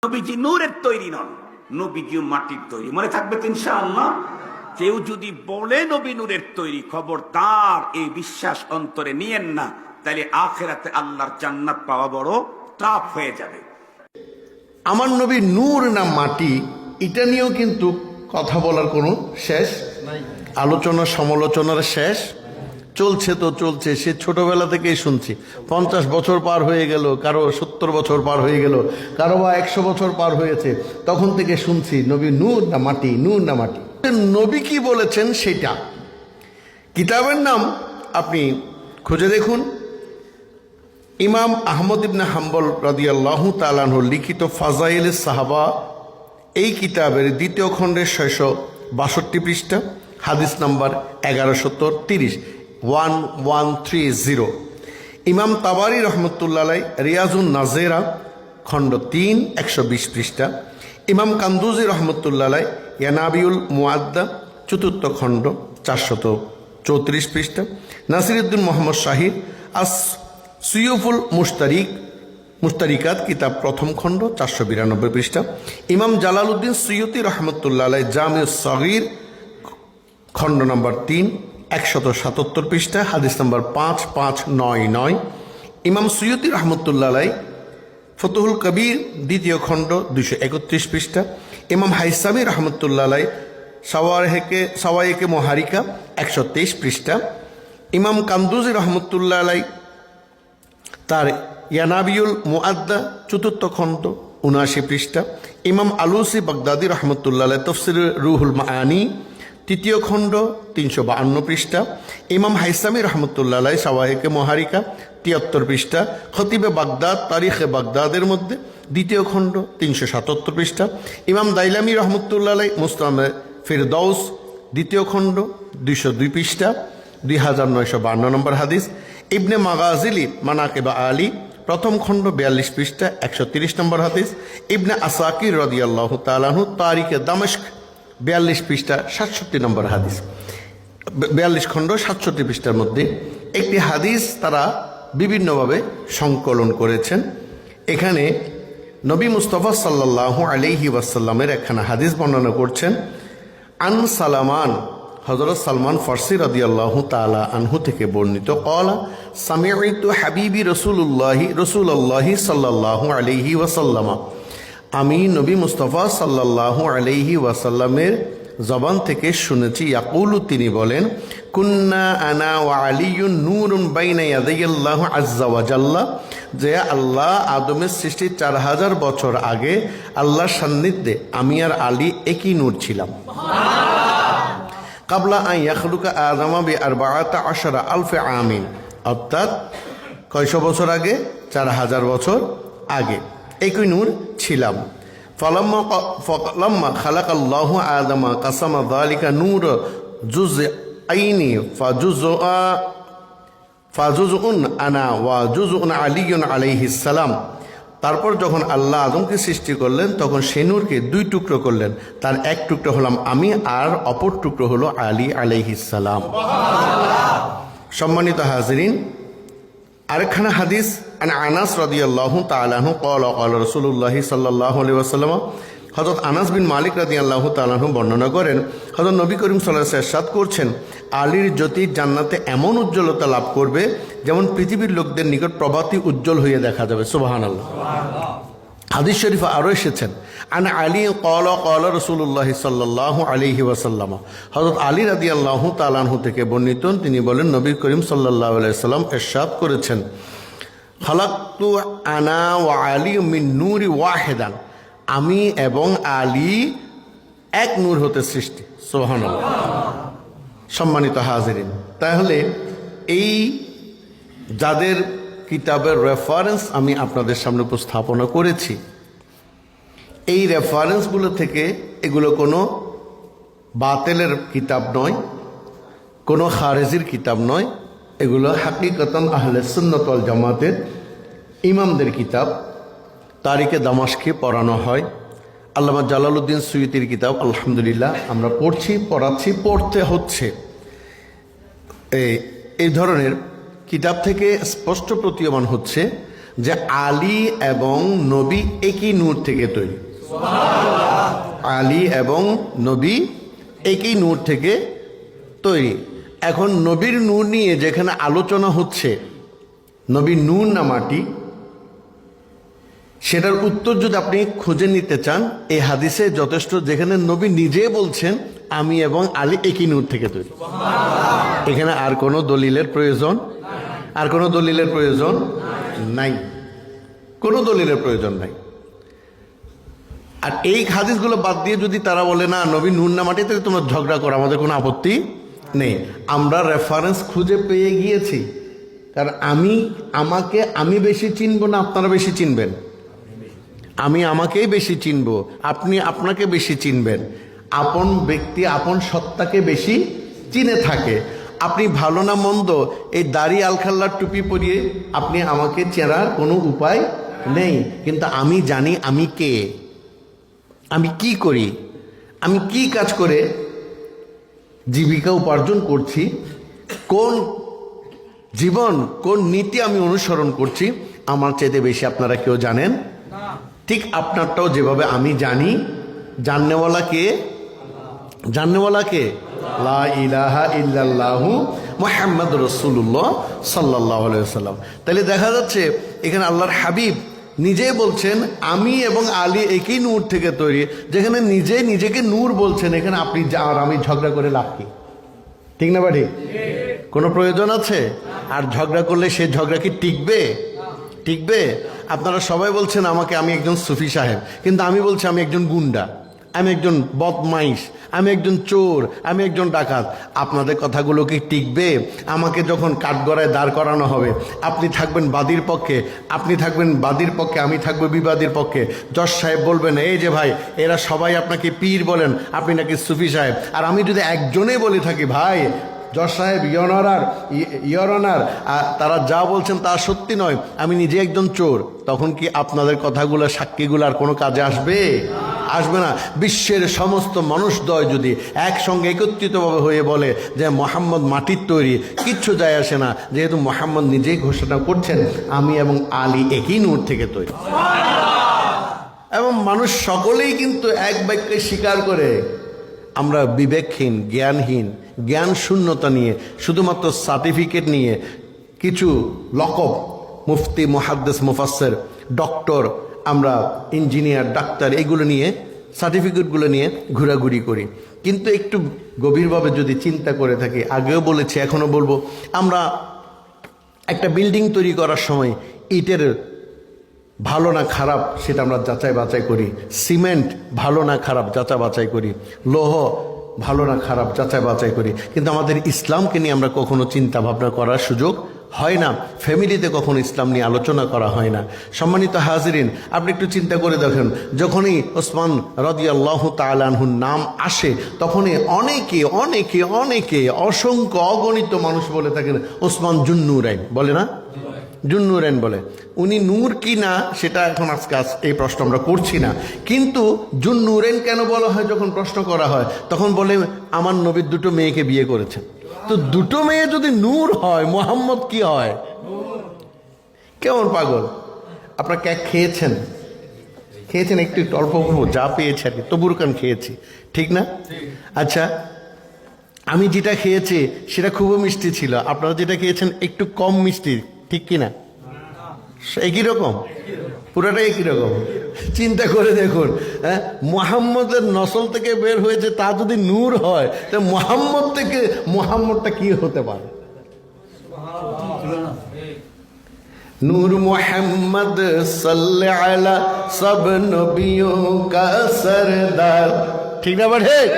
নবীজি নূরের তৈরি নন, নবীজি মাটির তৈরি। মনে থাকবে তো ইনশাআল্লাহ। কেউ যদি বলে নবী নূরের তৈরি, খবরদার এই বিশ্বাস অন্তরে নিয়েন না, তাহলে আখিরাতে আল্লাহর জান্নাত পাওয়া বড় টাফ হয়ে যাবে। আমার নবী নূর না মাটি, এটা নিয়েও কিন্তু কথা বলার কোনো শেষ নাই, আলোচনা সমালোচনার শেষ চলছে তো চলছে। সে ছোটবেলা থেকেই শুনছি, 50 বছর পার হয়ে গেল, কারো 70 বছর পার হয়ে গেল, কারো বা 100 বছর পার হয়েছে, তখন থেকে শুনছি নবী নূর না মাটি, নূর না মাটি। নবী কি বলেছেন সেটা কিতাবের নাম আপনি খুঁজে দেখুন। ইমাম আহমদ ইবনে হাম্বল রাদিয়াল্লাহু তাআলা আনহু লিখিত ফাজাইল সাহাবা এই কিতাবের 2য় খণ্ডের 662 পৃষ্ঠা, হাদিস নাম্বার 1130, 1130। ইমাম তাবারি রহমতুল্লাহ আলাইহি রিয়াজুন নাজেরা খণ্ড 3, 120 পৃষ্ঠা। ইমাম কান্দুজি রহমতুল্লাহ আলাইহি ইয়ানাবিউল মুআদ্দা 4th খণ্ড 434 পৃষ্ঠা। নাসিরউদ্দিন মোহাম্মদ শাহিদ আস সুয়ুফুল মুশতারিকাত কিতাব 1ম খণ্ড 492 পৃষ্ঠা। ইমাম জালালউদ্দিন সুয়ুতি রহমতুল্লাহ আলাইহি জামিউস সগীর খণ্ড নম্বর 3, 177 পৃষ্ঠা, হাদিস নম্বর 5599। ইমাম সুয়ুতি রহমতুল্লাহ আলাইহি ফতুহুল কবির 2য় খণ্ড 231 পৃষ্ঠা। ইমাম হাইসামি রহমতুল্লাহ আলাইহি সাওয়ায়েকে মুহারিকা 123 পৃষ্ঠা। ইমাম কান্দুজি রহমতুল্লাহ আলাইহি তার ইয়ানাবিউল মুআদ্দা 4th খণ্ড 79 পৃষ্ঠা। ইমাম আলুসি বাগদাদি রহমতুল্লাহ আলাইহি তাফসির রুহুল মাআনি 3য় খণ্ড 352 পৃষ্ঠা। ইমাম হাইসামি রহমতুল্লাহ আলাইহি সাওয়ায়েকে মুহারিকা 73 পৃষ্ঠা। খতিবে বাগদাদ তারিখে বাগদাদের মধ্যে 2য় খণ্ড 377 পৃষ্ঠা। ইমাম দাইলামি রহমতুল্লাহ আলাইহি মুস্তামে ফিরদাউস 2য় খণ্ড 202 পৃষ্ঠা, 2952 নম্বর হাদিস। ইবনে মাগাজিলি মানাকিব আলী 1ম খণ্ড 42 পৃষ্ঠা, 130 নম্বর হাদিস। ইবনে আসাকির রাদিয়াল্লাহু তাআলা আনহু তারিখে দামেস্ক 42 পৃষ্ঠা, 67 নম্বর হাদিস। 42 খণ্ড 67 পৃষ্ঠার মধ্যে একটি হাদিস তারা বিভিন্নভাবে সংকলন করেছেন। এখানে নবী মুস্তাফা সাল্লাল্লাহু আলাইহি ওয়াসাল্লামের একখানা হাদিস বর্ণনা করছেন। আন সালামান, হযরত সালমান ফারসি রাদিয়াল্লাহু তাআলা আনহু থেকে বর্ণিত, ক্বালা সামি'তু হাবিবি রাসূলুল্লাহি সাল্লাল্লাহু আলাইহি ওয়াসাল্লাম, আমি নবী মুস্তাফা সাল্লাল্লাহু আলাইহি ওয়াসাল্লামের জবান থেকে শুনেছি, ইয়াকুলু, তিনি বলেন, কুন্না আনা ওয়া আলিয়ুন নূরুন বাইনা ইয়াদাইয়াল্লাহু আযজা ওয়া জাল্লা, যে আল্লাহ আদমের সৃষ্টির 4000 বছর আগে আল্লাহর সান্নিধ্যে আমি আর আলী একই নূর ছিলাম। কাবলা আন ইয়াখলুকা আদামা বি 14 আলফে আমিন, অর্থাৎ কয়শো বছর আগে? 4000 বছর আগে একই নূর ছিলাম। ফালাম্মা খালাকাল্লাহু আদামা কাসামা যালিকা নূর জুজআইনি ফাজুজউন আনা ওয়া জুজউন আলিয়ুন আলাইহিস সালাম, তারপর যখন আল্লাহ আদমকে সৃষ্টি করলেন তখন সেই নূরকে 2 টুকরো করলেন, তার এক টুকরো হলাম আমি আর অপর টুকরো হলো আলী আলাইহিস সালাম। সম্মানিত হাজিরিন, আরেকখানা হাদিস আন আনাস রাদিয়াল্লাহু তাআলা আনহু ক্বালা ক্বালা রাসূলুল্লাহি সাল্লাল্লাহু আলাইহি ওয়াসাল্লাম, হযরত আনাস বিন মালিক রাদিয়াল্লাহু তাআলা আনহু বর্ণনা করেন, হযরত নবী করিম সাল্লাল্লাহু আলাইহি ওয়াসাল্লাম ইরশাদ করছেন, আলীর জ্যোতি জান্নাতে এমন উজ্জ্বলতা লাভ করবে যেমন পৃথিবীর লোকদের নিকট প্রভাতী উজ্জ্বল হয়ে দেখা যাবে। সুবহানাল্লাহ। হাদিস শরীফে আরও এসেছেন, আন আলী ক্বালা ক্বালা রাসূলুল্লাহি সাল্লাল্লাহু আলাইহি ওয়াসাল্লাম, হযরত আলী রাদিয়াল্লাহু তাআলা আনহু থেকে বর্ণিত, তিনি বলেন, নবী করিম সাল্লাল্লাহু আলাইহি ওয়াসাল্লাম ইরশাদ করেছেন, খালাকতু আনা ওয়া আলী মিন নূরি ওয়াহিদান, আমি এবং আলী এক নূর হতে সৃষ্টি। সুবহানাল্লাহ। সম্মানিত হাজিরিন, তাহলে এই যাদের কিতাবের রেফারেন্স আমি আপনাদের সামনে উপস্থাপনা করেছি, এই রেফারেন্সগুলো থেকে এগুলো কোনো বাতিলের কিতাব নয়, কোনো খারেজির কিতাব নয়, এগুলো হাকিকতান আহলে সুন্নাত ওয়াল জামাতের ইমামদের কিতাব। তারিখে দামাশকে পড়ানো হয়। আল্লামা জালালউদ্দিন সুয়ুতির কিতাব আলহামদুলিল্লাহ আমরা পড়ছি, পড়াচ্ছি, পড়তে হচ্ছে। এই ধরনের কিতাব থেকে স্পষ্ট প্রতীয়মান হচ্ছে যে আলী এবং নবী একই নূর থেকে তৈরি। আলী এবং নবী একই নূর থেকে তৈরি। এখন নবীর নূর নিয়ে যেখানে আলোচনা হচ্ছে, নবীর নূর না মাটি, সেটার উত্তর যদি আপনি খুঁজে নিতে চান এই হাদিসে যথেষ্ট, যেখানে নবী নিজে বলছেন আমি এবং আলী একই নূর থেকে তৈরি। এখানে আর কোনো দলিলের প্রয়োজন, আর কোনো দলিলের প্রয়োজন নাই, কোনো দলিলের প্রয়োজন নাই। আর এই হাদিসগুলো বাদ দিয়ে যদি তারা বলে না নবী নূর না মাটি, তাহলে তোমরা ঝগড়া করো, আমাদের কোনো আপত্তি নেই। আমরা রেফারেন্স খুঁজে পেয়ে গিয়েছি, কারণ আমি বেশি চিনব না আপনারা বেশি চিনবেন, আমি আমাকেই বেশি চিনব, আপনি আপনাকে বেশি চিনবেন। আপন ব্যক্তি আপন সত্তাকে বেশি চিনে থাকে। আপনি ভালো না মন্দ এই দাড়ি আলখাল্লার টুপি পরিয়ে আপনি আমাকে চেনার কোনো উপায় নেই, কিন্তু আমি জানি আমি কে, আমি কি করি, আমি কি কাজ করে জীবিকা উপার্জন করছি, কোন জীবন কোন নীতি আমি অনুসরণ করছি, আমার চাইতে বেশি আপনারা কেউ জানেন। ঠিক আপনারটাও যেভাবে আমি জানি, জাননেওয়ালা কে? জাননেওয়ালা কে? লা ইলাহা ইল্লাল্লাহু মুহাম্মাদুর রাসূলুল্লাহ সাল্লাল্লাহু আলাইহি ওয়াসাল্লাম। তাহলে দেখা যাচ্ছে এখানে আল্লাহর হাবিব নিজেই বলছেন আমি এবং আলী একই নূর থেকে তৈরি। যেখানে নিজে নিজেকে নূর বলছেন, এখানে আপনি আর আমি ঝগড়া করে লাভ কি? ঠিক না বাড়ি? কোনো প্রয়োজন আছে? আর ঝগড়া করলে সে ঝগড়া কি টিকবে? টিকবে? আপনারা সবাই বলছেন আমাকে আমি একজন সুফি সাহেব, কিন্তু আমি বলছি আমি একজন গুন্ডা, আমি একজন বদমাইশ, আমি একজন চোর, আমি একজন ডাকাত। আপনাদের কথাগুলো কি টিকবে? আমাকে যখন কাঠগড়ায় দাঁড় করানো হবে, আপনি থাকবেন বাদীর পক্ষে, আপনি থাকবেন বাদীর পক্ষে, আমি থাকবো বিবাদীর পক্ষে। জজ সাহেব বলবেন এই যে ভাই এরা সবাই আপনাকে পীর বলেন, আপনি নাকি সুফি সাহেব। আর আমি যদি একজনেই বলে থাকি ভাই জজ সাহেব ইয়র অনার তারা যা বলছেন তা সত্যি নয়, আমি নিজে একজন চোর, তখন কি আপনাদের কথাগুলো সাক্ষীগুলো আর কোনো কাজে আসবে? আসবে না। বিশ্বের সমস্ত মানুষদ্বয় যদি একসঙ্গে একত্রিতভাবে হয়ে বলে যে মোহাম্মদ মাটির তৈরি, কিচ্ছু যায় আসে না, যেহেতু মোহাম্মদ নিজেই ঘোষণা করছেন আমি এবং আলী একই নূর থেকে তৈরি। এবং মানুষ সকলেই কিন্তু এক বাক্যে স্বীকার করে। আমরা বিবেকহীন, জ্ঞানহীন, জ্ঞান শূন্যতা নিয়ে, শুধুমাত্র সার্টিফিকেট নিয়ে, কিছু লকব মুফতি, মুহাদ্দিস, মুফাসসির, ডক্টর, আমরা ইঞ্জিনিয়ার, ডাক্তার, এগুলো নিয়ে সার্টিফিকেটগুলো নিয়ে ঘোরাঘুরি করি। কিন্তু একটু গভীরভাবে যদি চিন্তা করে থাকি, আগেও বলেছি এখনও বলবো, আমরা একটা বিল্ডিং তৈরি করার সময় ইটের ভালো না খারাপ সেটা আমরা যাচাই বাছাই করি, সিমেন্ট ভালো না খারাপ যাচাই বাছাই করি, লৌহ ভালো না খারাপ যাচাই বাছাই করি। কিন্তু আমাদের ইসলামকে নিয়ে আমরা কখনো চিন্তা ভাবনা করার সুযোগ হয় না। ফ্যামিলিতে কখনো ইসলাম নিয়ে আলোচনা করা হয় না। সম্মানিত হাজিরিন, আপনি একটু চিন্তা করে দেখেন, যখনই ওসমান রাদিয়াল্লাহু তাআলা আনহুর নাম আসে, তখনই অনেকে অনেকে অনেকে অসংখ্য অগণিত মানুষ বলে থাকেন ওসমান জুন্নুরাইন, বলে না? জুন্নুরাইন বলে। উনি নূর কি না সেটা এখন আজকে এই প্রশ্ন আমরা করছি না, কিন্তু জুন্নুরাইন কেন বলা হয় যখন প্রশ্ন করা হয়, তখন বলে আমার নবীর দুটো মেয়েকে বিয়ে করেছেন। তো দুটো মেয়ে যদি নূর হয়, মোহাম্মদ কি হয়? কেমন পাগল! আপনার কেক খেয়েছেন? খেয়েছেন? একটু একটু অল্প অল্প যা পেয়েছি আর কি, তবুরকান খেয়েছি, ঠিক না? আচ্ছা, আমি যেটা খেয়েছি সেটা খুবই মিষ্টি ছিল, আপনারা যেটা খেয়েছেন একটু কম মিষ্টি, ঠিক কিনা? একই রকম, পুরাটাই একই রকম। চিন্তা করে দেখুন, হ্যাঁ, মুহাম্মদের নসল থেকে বের হয়েছে, তা যদি নূর হয়, তো মুহাম্মদটা কি হতে পারে? নূর মুহাম্মদ সাল্লাল্লাহু আলা সব নবিয়োं का सरदार, ঠিক না? ঠিক।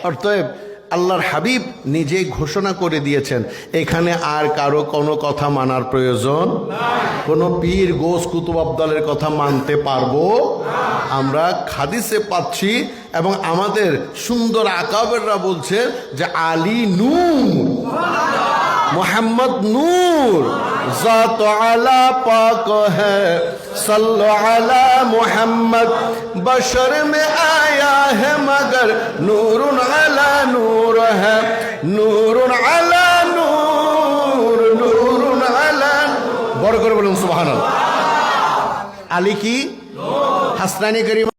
অতএব আল্লাহর হাবিব নিজে ঘোষণা করে দিয়েছেন, এখানে আর কারো কোনো কথা মানার প্রয়োজন নাই। কোনো পীর গোস কুতুব আবদালের কথা মানতে পারবো আমরা হাদিসে পাচ্ছি, এবং আমাদের সুন্দর আকাবেররা বলছে যে আলী নূর, मोहम्मद नूर, ज़ात आला पाक है, सल्लो अला मोहम्मद, बशर में आया है मगर नूरुन अला नूर है, नूरुन अला नूर, नूरुन अला। बड़ करे बोलুন সুবহানাল্লাহ। আলী কি হাসনানি করিম